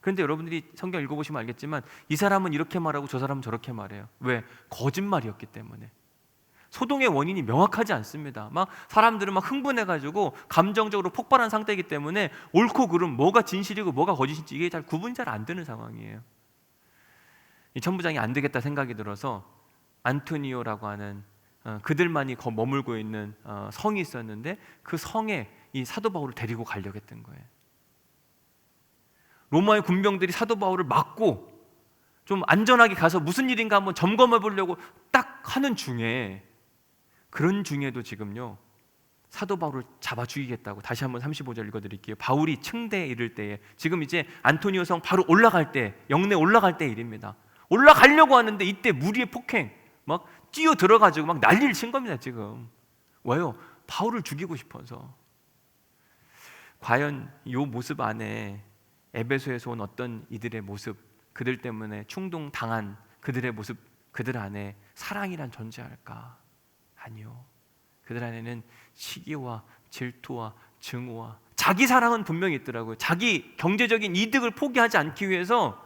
그런데 여러분들이 성경 읽어보시면 알겠지만 이 사람은 이렇게 말하고 저 사람은 저렇게 말해요. 왜? 거짓말이었기 때문에. 소동의 원인이 명확하지 않습니다. 막 사람들은 막 흥분해가지고 감정적으로 폭발한 상태이기 때문에 옳고 그름, 뭐가 진실이고 뭐가 거짓인지 이게 구분이 잘 안 되는 상황이에요. 이 천부장이 안 되겠다 생각이 들어서 안토니오라고 하는 그들만이 머물고 있는 성이 있었는데 그 성에 이 사도 바울을 데리고 가려고 했던 거예요. 로마의 군병들이 사도 바울을 막고 좀 안전하게 가서 무슨 일인가 한번 점검해 보려고 딱 하는 중에, 그런 중에도 지금요 사도 바울을 잡아 죽이겠다고, 다시 한번 35절 읽어드릴게요. 바울이 층대에 이를 때에, 지금 이제 안토니오 성 바로 올라갈 때, 영내 올라갈 때 일입니다. 올라가려고 하는데 이때 무리의 폭행, 막 뛰어 들어가지고 막 난리를 친 겁니다. 지금 왜요? 바울을 죽이고 싶어서. 과연 이 모습 안에 에베소에서 온 어떤 이들의 모습, 그들 때문에 충동당한 그들의 모습, 그들 안에 사랑이란 존재할까? 아니요. 그들 안에는 시기와 질투와 증오와, 자기 사랑은 분명히 있더라고요. 자기 경제적인 이득을 포기하지 않기 위해서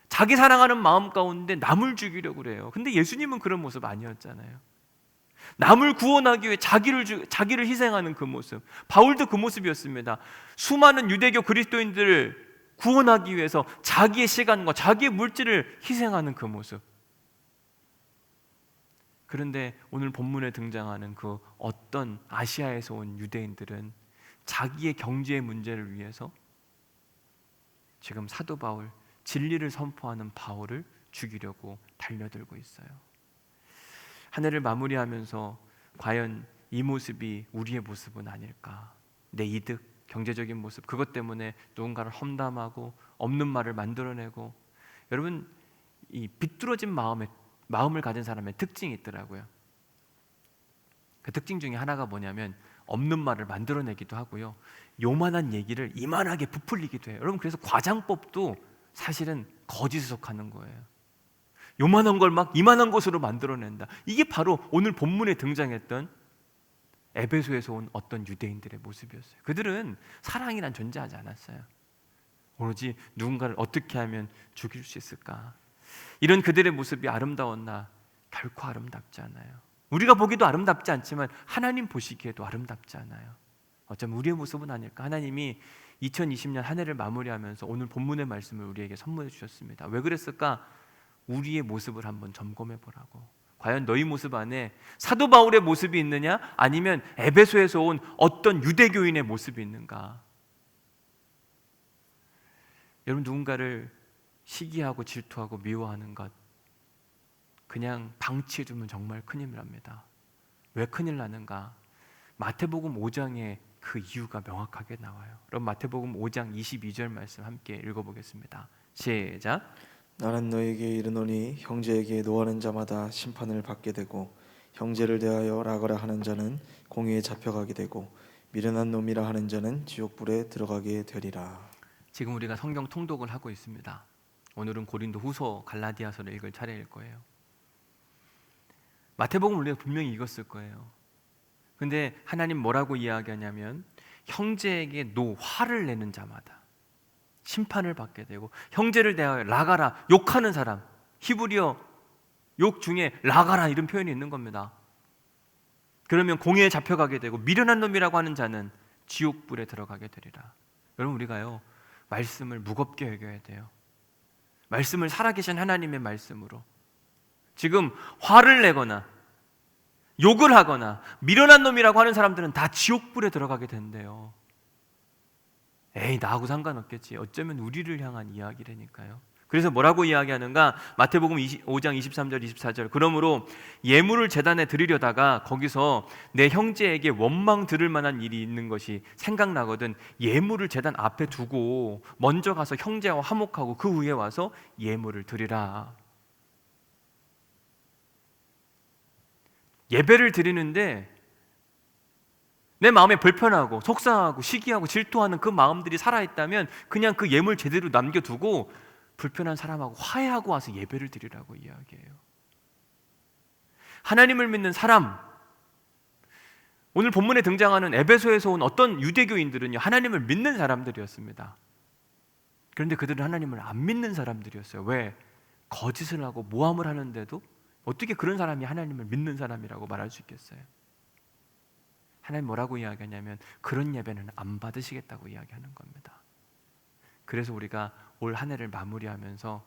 자기 사랑하는 마음 가운데 남을 죽이려고 그래요. 근데 예수님은 그런 모습 아니었잖아요. 남을 구원하기 위해 자기를 희생하는 그 모습, 바울도 그 모습이었습니다. 수많은 유대교 그리스도인들을 구원하기 위해서 자기의 시간과 자기의 물질을 희생하는 그 모습. 그런데 오늘 본문에 등장하는 그 어떤 아시아에서 온 유대인들은 자기의 경제의 문제를 위해서 지금 사도 바울, 진리를 선포하는 바울을 죽이려고 달려들고 있어요. 한 해를 마무리하면서 과연 이 모습이 우리의 모습은 아닐까? 내 이득, 경제적인 모습, 그것 때문에 누군가를 험담하고 없는 말을 만들어내고. 여러분, 이 비뚤어진 마음을 가진 사람의 특징이 있더라고요. 그 특징 중에 하나가 뭐냐면 없는 말을 만들어내기도 하고요, 요만한 얘기를 이만하게 부풀리기도 해요. 여러분, 그래서 과장법도 사실은 거짓을 속하는 거예요. 요만한 걸 막 이만한 것으로 만들어낸다. 이게 바로 오늘 본문에 등장했던 에베소에서 온 어떤 유대인들의 모습이었어요. 그들은 사랑이란 존재하지 않았어요. 오로지 누군가를 어떻게 하면 죽일 수 있을까? 이런 그들의 모습이 아름다웠나? 결코 아름답지 않아요. 우리가 보기도 아름답지 않지만 하나님 보시기에도 아름답지 않아요. 어쩌면 우리의 모습은 아닐까? 하나님이 2020년 한 해를 마무리하면서 오늘 본문의 말씀을 우리에게 선물해 주셨습니다. 왜 그랬을까? 우리의 모습을 한번 점검해 보라고. 과연 너희 모습 안에 사도 바울의 모습이 있느냐? 아니면 에베소에서 온 어떤 유대교인의 모습이 있는가? 여러분, 누군가를 시기하고 질투하고 미워하는 것, 그냥 방치해 두면 정말 큰일 납니다. 왜 큰일 나는가? 마태복음 5장에 그 이유가 명확하게 나와요. 그럼 마태복음 5장 22절 말씀 함께 읽어보겠습니다. 시작. 나는 너에게 이르노니 형제에게 노하는 자마다 심판을 받게 되고 형제를 대하여 라거라 하는 자는 공의에 잡혀가게 되고 미련한 놈이라 하는 자는 지옥불에 들어가게 되리라. 지금 우리가 성경 통독을 하고 있습니다. 오늘은 고린도 후서, 갈라디아서를 읽을 차례일 거예요. 마태복음 우리가 분명히 읽었을 거예요. 근데 하나님 뭐라고 이야기하냐면 형제에게 화를 내는 자마다 심판을 받게 되고, 형제를 대하여 라가라, 욕하는 사람, 히브리어 욕 중에 라가라 이런 표현이 있는 겁니다. 그러면 공회에 잡혀가게 되고 미련한 놈이라고 하는 자는 지옥불에 들어가게 되리라. 여러분, 우리가요 말씀을 무겁게 여겨야 돼요. 말씀을 살아계신 하나님의 말씀으로. 지금 화를 내거나 욕을 하거나 미련한 놈이라고 하는 사람들은 다 지옥불에 들어가게 된대요. 에이, 나하고 상관없겠지. 어쩌면 우리를 향한 이야기라니까요. 그래서 뭐라고 이야기하는가? 마태복음 5장 23절 24절. 그러므로 예물을 제단에 드리려다가 거기서 내 형제에게 원망 들을 만한 일이 있는 것이 생각나거든 예물을 제단 앞에 두고 먼저 가서 형제와 화목하고 그 후에 와서 예물을 드리라. 예배를 드리는데 내 마음에 불편하고 속상하고 시기하고 질투하는 그 마음들이 살아있다면 그냥 그 예물 제대로 남겨두고 불편한 사람하고 화해하고 와서 예배를 드리라고 이야기해요. 하나님을 믿는 사람, 오늘 본문에 등장하는 에베소에서 온 어떤 유대교인들은요, 하나님을 믿는 사람들이었습니다. 그런데 그들은 하나님을 안 믿는 사람들이었어요. 왜? 거짓을 하고 모함을 하는데도 어떻게 그런 사람이 하나님을 믿는 사람이라고 말할 수 있겠어요? 하나님 뭐라고 이야기하냐면 그런 예배는 안 받으시겠다고 이야기하는 겁니다. 그래서 우리가 올 한 해를 마무리하면서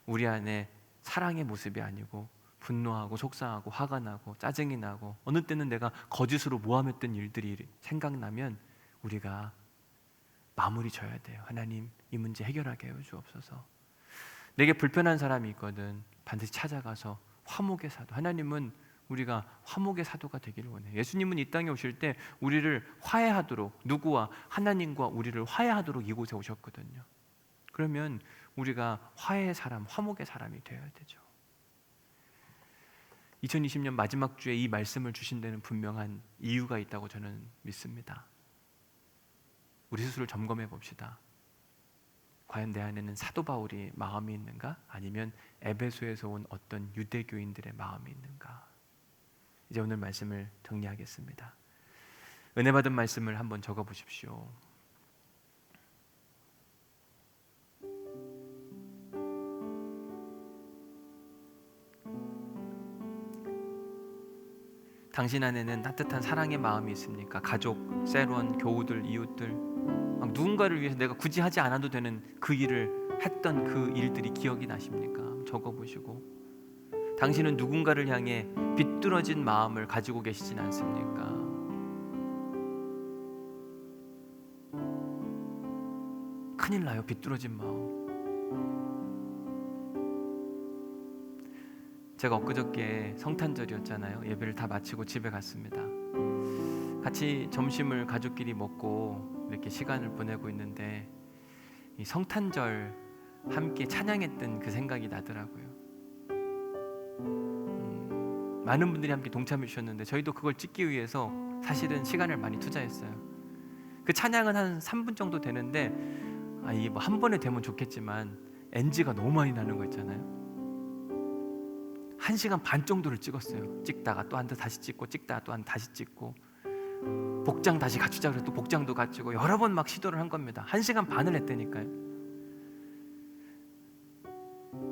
우리 안에 사랑의 모습이 아니고 분노하고 속상하고 화가 나고 짜증이 나고 어느 때는 내가 거짓으로 모함했던 일들이 생각나면 우리가 마무리 져야 돼요. 하나님, 이 문제 해결하게 해 주옵소서. 내게 불편한 사람이 있거든 반드시 찾아가서 화목의 사도, 하나님은 우리가 화목의 사도가 되기를 원해요. 예수님은 이 땅에 오실 때 우리를 화해하도록, 누구와? 하나님과 우리를 화해하도록 이곳에 오셨거든요. 그러면 우리가 화해의 사람, 화목의 사람이 되어야 되죠. 2020년 마지막 주에 이 말씀을 주신 데는 분명한 이유가 있다고 저는 믿습니다. 우리 스스로를 점검해 봅시다. 과연 내 안에는 사도 바울이 마음이 있는가? 아니면 에베소에서 온 어떤 유대교인들의 마음이 있는가? 이제 오늘 말씀을 정리하겠습니다. 은혜 받은 말씀을 한번 적어 보십시오. 당신 안에는 따뜻한 사랑의 마음이 있습니까? 가족, 셀원, 교우들, 이웃들, 막 누군가를 위해서 내가 굳이 하지 않아도 되는 그 일을 했던 그 일들이 기억이 나십니까? 적어보시고, 당신은 누군가를 향해 비뚤어진 마음을 가지고 계시진 않습니까? 큰일 나요, 비뚤어진 마음. 제가 엊그저께 성탄절이었잖아요. 예배를 다 마치고 집에 갔습니다. 같이 점심을 가족끼리 먹고 이렇게 시간을 보내고 있는데 이 성탄절 함께 찬양했던 그 생각이 나더라고요. 많은 분들이 함께 동참해 주셨는데 저희도 그걸 찍기 위해서 사실은 시간을 많이 투자했어요. 그 찬양은 한 3분 정도 되는데 이 뭐 한 번에 되면 좋겠지만 NG가 너무 많이 나는 거 있잖아요. 1시간 반 정도를 찍었어요. 찍다가 또 한 번 다시 찍고, 찍다가 또 한 번 다시 찍고, 복장 다시 갖추자 그래서 또 복장도 갖추고 여러 번 막 시도를 한 겁니다. 1시간 반을 했다니까요.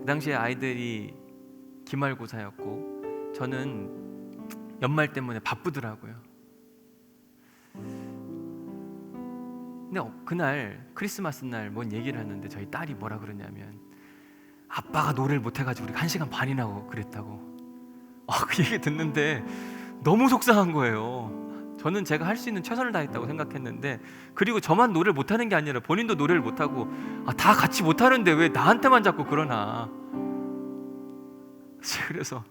그 당시에 아이들이 기말고사였고 저는 연말 때문에 바쁘더라고요. 근데 그날 크리스마스 날 뭔 얘기를 하는데 저희 딸이 뭐라 그러냐면 아빠가 노래를 못해가지고 우리가 1시간 반이나 하고 그랬다고. 그 얘기 듣는데 너무 속상한 거예요. 저는 제가 할 수 있는 최선을 다했다고 생각했는데, 그리고 저만 노래를 못하는 게 아니라 본인도 노래를 못하고 다 같이 못하는데 왜 나한테만 자꾸 그러나. 그래서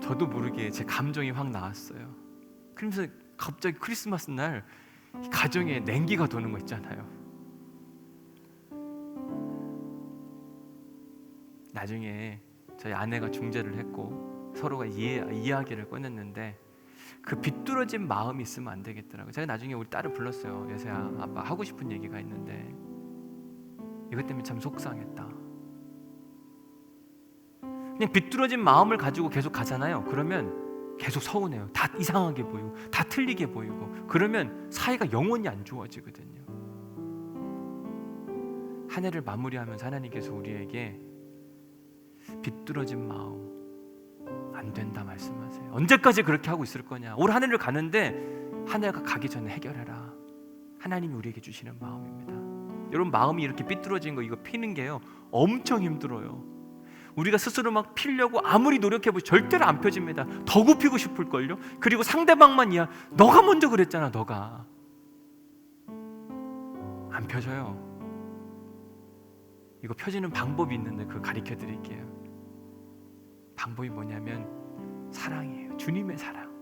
저도 모르게 제 감정이 확 나왔어요. 그러면서 갑자기 크리스마스 날 가정에 냉기가 도는 거 있잖아요. 나중에 저희 아내가 중재를 했고 서로가 이야기를 꺼냈는데 그 비뚤어진 마음이 있으면 안 되겠더라고요. 제가 나중에 우리 딸을 불렀어요. 예서야, 아빠 하고 싶은 얘기가 있는데 이것 때문에 참 속상했다. 그냥 비뚤어진 마음을 가지고 계속 가잖아요. 그러면 계속 서운해요. 다 이상하게 보이고 다 틀리게 보이고 그러면 사이가 영원히 안 좋아지거든요. 한 해를 마무리하면서 하나님께서 우리에게 비뚤어진 마음 안 된다 말씀하세요. 언제까지 그렇게 하고 있을 거냐? 올 한 해를 가는데 한 해가 가기 전에 해결해라. 하나님이 우리에게 주시는 마음입니다. 여러분, 마음이 이렇게 삐뚤어진 거 이거 피는 게요 엄청 힘들어요. 우리가 스스로 막 피려고 아무리 노력해도 절대로 안 펴집니다. 더 굽히고 싶을걸요. 그리고 상대방만 너가 먼저 그랬잖아. 너가 안 펴져요. 이거 펴지는 방법이 있는데 그거 가르쳐 드릴게요. 방법이 뭐냐면 사랑이에요. 주님의 사랑.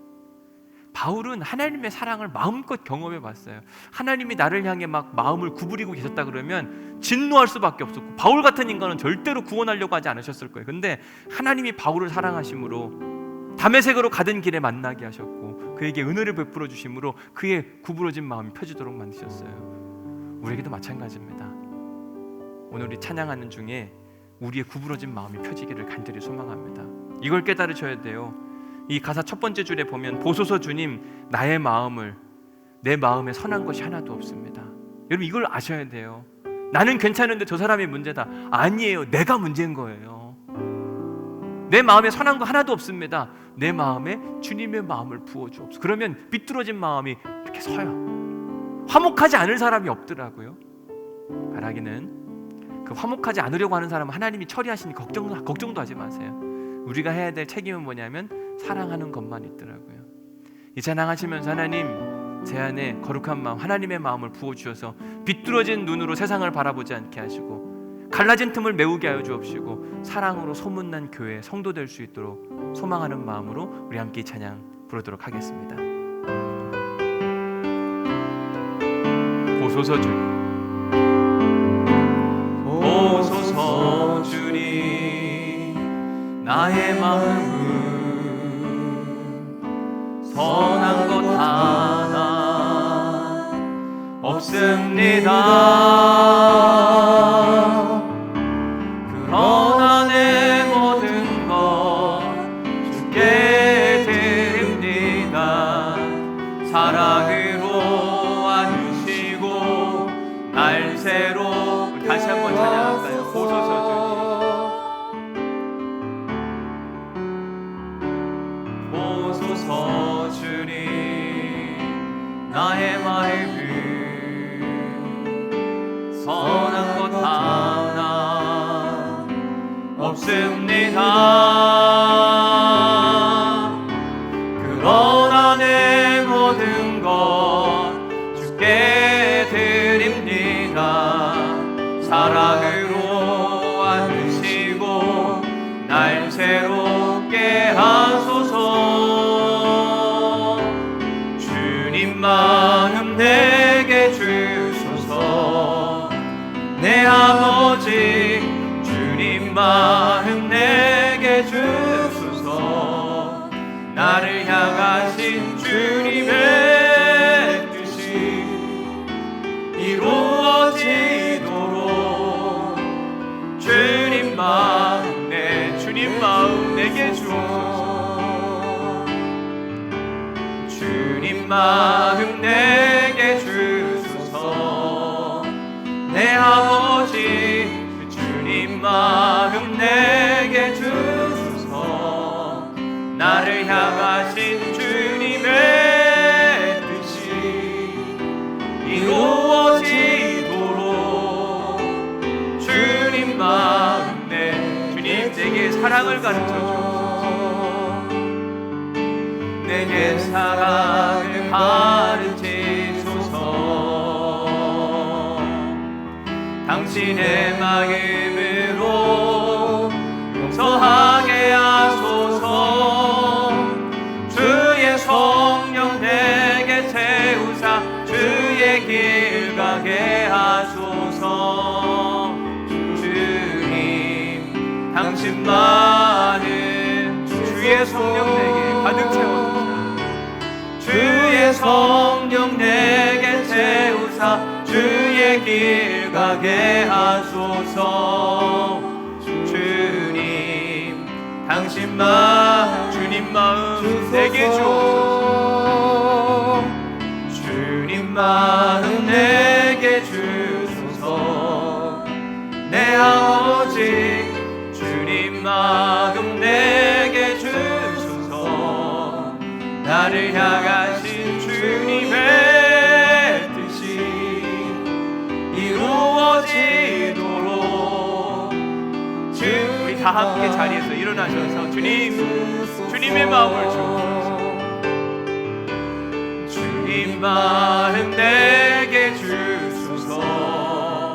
바울은 하나님의 사랑을 마음껏 경험해 봤어요. 하나님이 나를 향해 막 마음을 구부리고 계셨다 그러면 진노할 수밖에 없었고, 바울 같은 인간은 절대로 구원하려고 하지 않으셨을 거예요. 근데 하나님이 바울을 사랑하심으로 다메섹으로 가던 길에 만나게 하셨고 그에게 은혜를 베풀어 주심으로 그의 구부러진 마음이 펴지도록 만드셨어요. 우리에게도 마찬가지입니다. 오늘 우리 찬양하는 중에 우리의 구부러진 마음이 펴지기를 간절히 소망합니다. 이걸 깨달으셔야 돼요. 이 가사 첫 번째 줄에 보면 보소서 주님 나의 마음을 내 마음에 선한 것이 하나도 없습니다. 여러분 이걸 아셔야 돼요. 나는 괜찮은데 저 사람이 문제다. 아니에요. 내가 문제인 거예요. 내 마음에 선한 거 하나도 없습니다. 내 마음에 주님의 마음을 부어주옵소서. 그러면 비뚤어진 마음이 이렇게 서요. 화목하지 않을 사람이 없더라고요. 바라기는 그 화목하지 않으려고 하는 사람은 하나님이 처리하시니 걱정도 하지 마세요. 우리가 해야 될 책임은 뭐냐면 사랑하는 것만 있더라고요. 이 찬양하시면서 하나님 제 안에 거룩한 마음, 하나님의 마음을 부어주셔서 비뚤어진 눈으로 세상을 바라보지 않게 하시고 갈라진 틈을 메우게 하여 주옵시고 사랑으로 소문난 교회 성도 될 수 있도록 소망하는 마음으로 우리 함께 이 찬양 부르도록 하겠습니다. 보소서 주님, 보소서 주님 나의 마음은 선한 것 하나 없습니다. 그러나 내 모든 것 주께 드립니다. 사랑으로 안으시고 날 새로 다시 한번 찬양할까요? 보소서 주님, 보소서 주님 나의 마음을 선한 것 하나 없습니다. 그러나 내 모든 것 주께 드립니다. 사랑으로 안으시고 날 새롭게 하소서. 주님 마음 내게 주소서. 내 아버지 주님 마음 내게 주소서. 나를 향하신 주님의 뜻이 이루어지도록 주님 마음 내게 주소서. 주님 마음 내게 주소서. 내 아버지 주님 마음 내게 주소서. 나를 향하신 주님의 뜻이 이루어지도록 주님 마음 주님 내게 사랑을 가르쳐 주옵소서. 내게 사랑을 가르치소서. 당신의 마음으로 용서하게 하소서. 주의 성령 내게 채우사 주의 길 가게 하소서. 주님 당신만은 주의 성령 내게 가득 채워주사 주의 성령 내게 채우사 주의 길 가게 하소서. 주님 당신만 주님 마음 내게 주옵소서. 주님 마음 내게 주소서. 내 아버지 주님 마음 내게 주소서. 나를 향하신 주님의 뜻이 이루어지도록 우리 다 함께 자리에서 일어나셔서 주님의 마음을 주옵소서. 주님 마음 내게 주소서.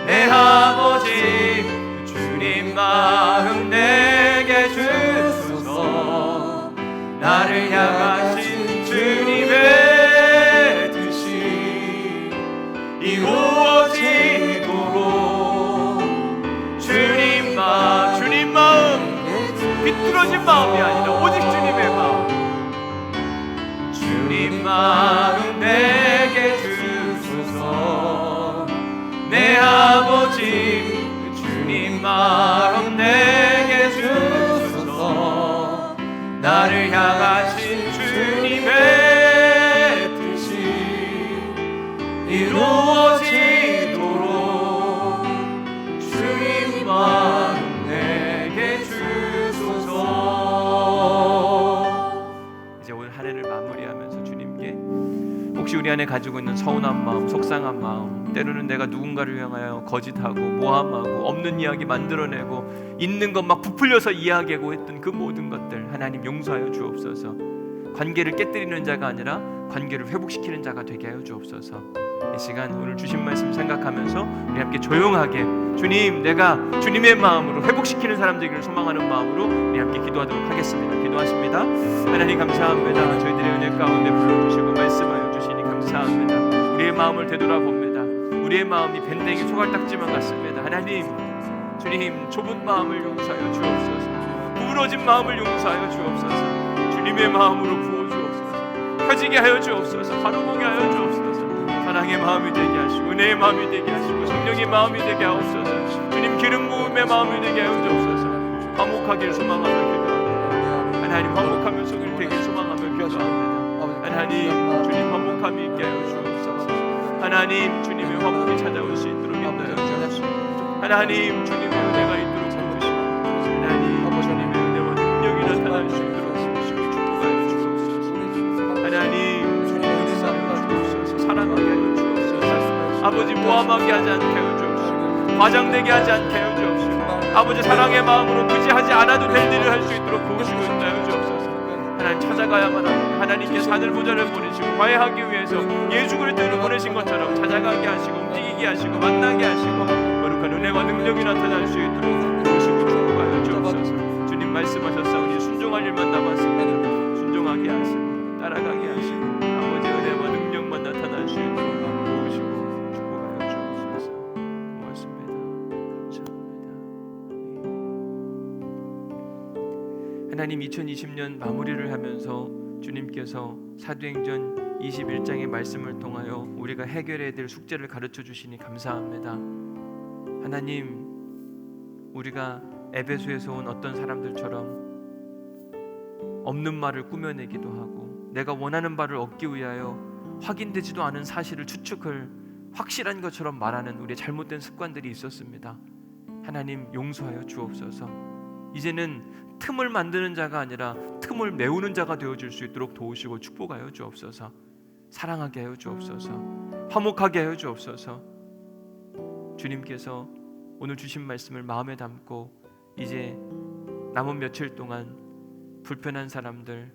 내 아버지 주님 마음 내게 주소서. 나를 향하신 주님의 뜻이 이루어지도록 주님 마음 비뚤어진 마음이 아니라 오직 주님의 마음. 주님 마음 내게 주소서. 내 아버지 주님 마음 내게 주소서. 나를 향 이루어지도록 주님 마음 내게 주소서. 이제 오늘 한 해를 마무리하면서 주님께 혹시 우리 안에 가지고 있는 서운한 마음, 속상한 마음, 때로는 내가 누군가를 향하여 거짓하고 모함하고 없는 이야기 만들어내고 있는 것 막 부풀려서 이야기하고 했던 그 모든 것들 하나님 용서하여 주옵소서. 관계를 깨뜨리는 자가 아니라 관계를 회복시키는 자가 되게 하여 주옵소서. 이 시간 오늘 주신 말씀 생각하면서 우리 함께 조용하게 주님, 내가 주님의 마음으로 회복시키는 사람 되기를 소망하는 마음으로 우리 함께 기도하도록 하겠습니다. 기도하십니다. 하나님 감사합니다. 저희들의 은혜 가운데 불러주시고 말씀하여 주시니 감사합니다. 우리의 마음을 되돌아봅니다. 우리의 마음이 밴댕이 소갈딱지만 같습니다. 하나님, 주님 좁은 마음을 용서하여 주옵소서. 부러진 마음을 용서하여 주옵소서. 주님의 마음으로 부어주옵소서. 펴지게 하여 주옵소서. 바로보게 하여 주옵소서. 사랑의 마음이 되게 하시고 은혜의 마음이 되게 하시고 성령의 마음이 되게 하옵소서. 주님 기름 부음의 마음이 되게 하여 주옵소서. 화목하기를 소망하며 기도합니다. 하나님 화목하며 속을 되게 소망하며 기도합니다. 하나님 주님 화목함이 있게 하여 주옵소서. 하나님 주님의 화목이 찾아올 수 있도록 인도하여 주옵소서. 하나님 주님의 은혜가 있도록 도우시고 하나님 주님의 은혜와 능력이 나타날 수 있도록 도우시고 축복하여 주옵소서. 하나님 주님의 은혜하여 주옵소서. 사랑하게 하여 주옵소서. 아버지 모함하게 하지 않게 하여 주옵소서. 과장되게 하지 않게 하여 주옵소서. 아버지 사랑의 마음으로 굳이 하지 않아도 될 일을 할 수 있도록 도우시고 인도하여 주옵소서. 하나님 찾아가야만 합니다. 하나님께서 하늘보좌를 보내시고 화해하기 위해서 예수 그리스도를 보내신 것처럼 찾아가게 하시고 움직이게 하시고 만나게 하시고 거룩한 은혜와 능력이 나타날 수 있도록 도우시고 축복하여 주옵소서. 주님 말씀하셨사오니 순종할 일만 남았습니다. 순종하게 하시고 따라가게 하시고 아버지 은혜와 능력만 나타날 수 있도록 도우시고 축복하여 주옵소서. 고맙습니다. 감사합니다. 하나님 2020년 마무리를 하면서 주님께서 사도행전 21장의 말씀을 통하여 우리가 해결해야 될 숙제를 가르쳐 주시니 감사합니다. 하나님, 우리가 에베소에서 온 어떤 사람들처럼 없는 말을 꾸며내기도 하고 내가 원하는 바를 얻기 위하여 확인되지도 않은 사실을 추측을 확실한 것처럼 말하는 우리의 잘못된 습관들이 있었습니다. 하나님 용서하여 주옵소서. 이제는 틈을 만드는 자가 아니라 틈을 메우는 자가 되어줄 수 있도록 도우시고 축복하여 주옵소서. 사랑하게 하여 주옵소서. 화목하게 하여 주옵소서. 주님께서 오늘 주신 말씀을 마음에 담고 이제 남은 며칠 동안 불편한 사람들,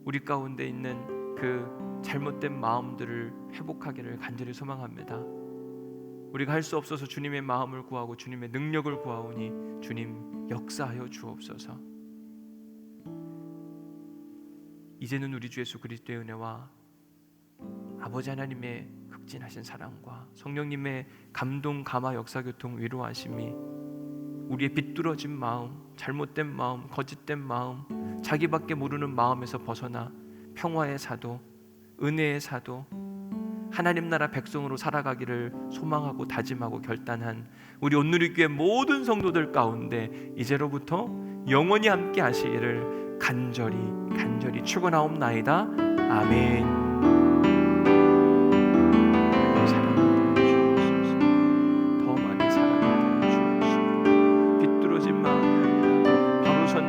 우리 가운데 있는 그 잘못된 마음들을 회복하기를 간절히 소망합니다. 우리가 할 수 없어서 주님의 마음을 구하고 주님의 능력을 구하오니 주님 역사하여 주옵소서. 이제는 우리 주 예수 그리스도의 은혜와 아버지 하나님의 극진하신 사랑과 성령님의 감동, 감화, 역사, 교통, 위로하심이 우리의 비뚤어진 마음, 잘못된 마음, 거짓된 마음, 자기밖에 모르는 마음에서 벗어나 평화의 사도, 은혜의 사도, 하나님 나라 백성으로 살아가기를 소망하고 다짐하고 결단한 우리 온누리교회 모든 성도들 가운데 이제로부터 영원히 함께 하시기를 간절히 축원하옵나이다. 아멘.